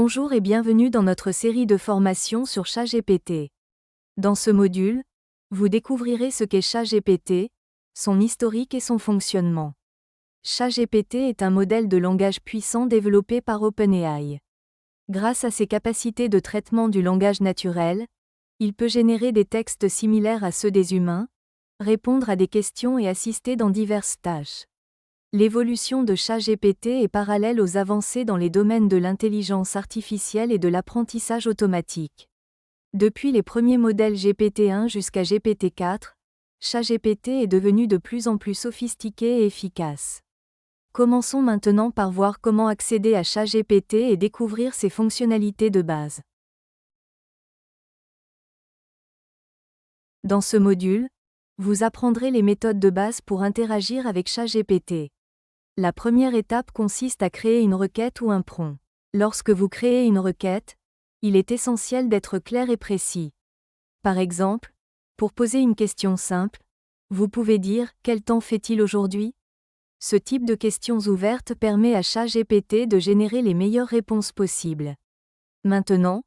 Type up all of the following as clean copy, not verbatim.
Bonjour et bienvenue dans notre série de formations sur ChatGPT. Dans ce module, vous découvrirez ce qu'est ChatGPT, son historique et son fonctionnement. ChatGPT est un modèle de langage puissant développé par OpenAI. Grâce à ses capacités de traitement du langage naturel, il peut générer des textes similaires à ceux des humains, répondre à des questions et assister dans diverses tâches. L'évolution de ChatGPT est parallèle aux avancées dans les domaines de l'intelligence artificielle et de l'apprentissage automatique. Depuis les premiers modèles GPT-1 jusqu'à GPT-4, ChatGPT est devenu de plus en plus sophistiqué et efficace. Commençons maintenant par voir comment accéder à ChatGPT et découvrir ses fonctionnalités de base. Dans ce module, vous apprendrez les méthodes de base pour interagir avec ChatGPT. La première étape consiste à créer une requête ou un prompt. Lorsque vous créez une requête, il est essentiel d'être clair et précis. Par exemple, pour poser une question simple, vous pouvez dire « Quel temps fait-il aujourd'hui ?» Ce type de questions ouvertes permet à ChatGPT de générer les meilleures réponses possibles. Maintenant,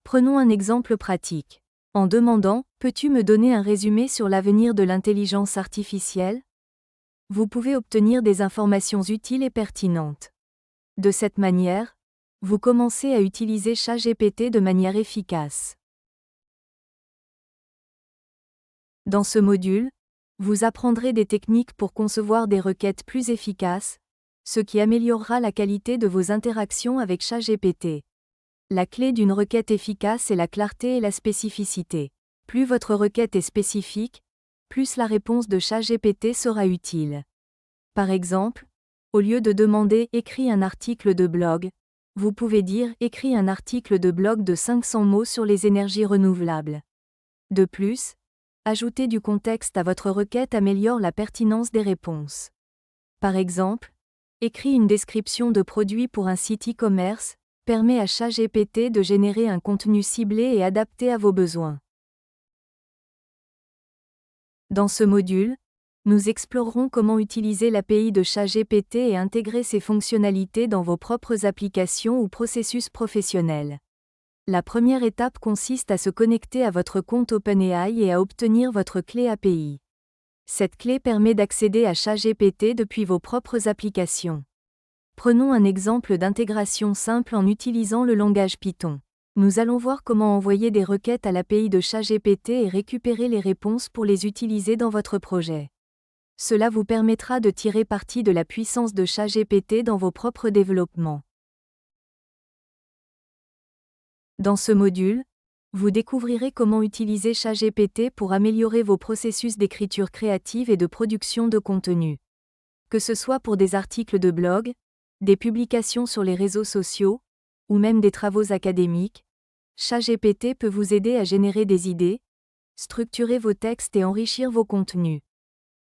prenons un exemple pratique. En demandant « Peux-tu me donner un résumé sur l'avenir de l'intelligence artificielle ?» Vous pouvez obtenir des informations utiles et pertinentes. De cette manière, vous commencez à utiliser ChatGPT de manière efficace. Dans ce module, vous apprendrez des techniques pour concevoir des requêtes plus efficaces, ce qui améliorera la qualité de vos interactions avec ChatGPT. La clé d'une requête efficace est la clarté et la spécificité. Plus votre requête est spécifique, plus la réponse de ChatGPT sera utile. Par exemple, au lieu de demander « Écris un article de blog », vous pouvez dire « Écris un article de blog de 500 mots sur les énergies renouvelables ». De plus, ajouter du contexte à votre requête améliore la pertinence des réponses. Par exemple, « Écris une description de produit pour un site e-commerce » permet à ChatGPT de générer un contenu ciblé et adapté à vos besoins. Dans ce module, nous explorerons comment utiliser l'API de ChatGPT et intégrer ses fonctionnalités dans vos propres applications ou processus professionnels. La première étape consiste à se connecter à votre compte OpenAI et à obtenir votre clé API. Cette clé permet d'accéder à ChatGPT depuis vos propres applications. Prenons un exemple d'intégration simple en utilisant le langage Python. Nous allons voir comment envoyer des requêtes à l'API de ChatGPT et récupérer les réponses pour les utiliser dans votre projet. Cela vous permettra de tirer parti de la puissance de ChatGPT dans vos propres développements. Dans ce module, vous découvrirez comment utiliser ChatGPT pour améliorer vos processus d'écriture créative et de production de contenu. Que ce soit pour des articles de blog, des publications sur les réseaux sociaux, ou même des travaux académiques, ChatGPT peut vous aider à générer des idées, structurer vos textes et enrichir vos contenus.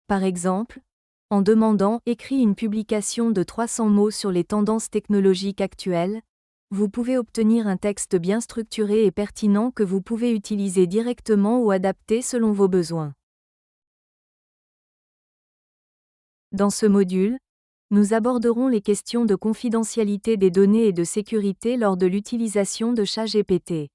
Par exemple, en demandant « Écris une publication de 300 mots sur les tendances technologiques actuelles », vous pouvez obtenir un texte bien structuré et pertinent que vous pouvez utiliser directement ou adapter selon vos besoins. Dans ce module, nous aborderons les questions de confidentialité des données et de sécurité lors de l'utilisation de ChatGPT.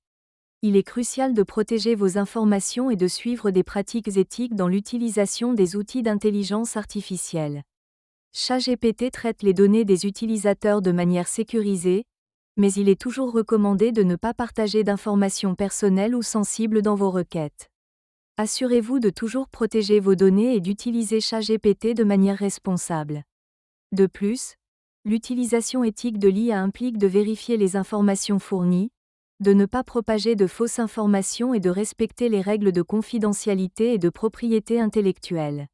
Il est crucial de protéger vos informations et de suivre des pratiques éthiques dans l'utilisation des outils d'intelligence artificielle. ChatGPT traite les données des utilisateurs de manière sécurisée, mais il est toujours recommandé de ne pas partager d'informations personnelles ou sensibles dans vos requêtes. Assurez-vous de toujours protéger vos données et d'utiliser ChatGPT de manière responsable. De plus, l'utilisation éthique de l'IA implique de vérifier les informations fournies, de ne pas propager de fausses informations et de respecter les règles de confidentialité et de propriété intellectuelle.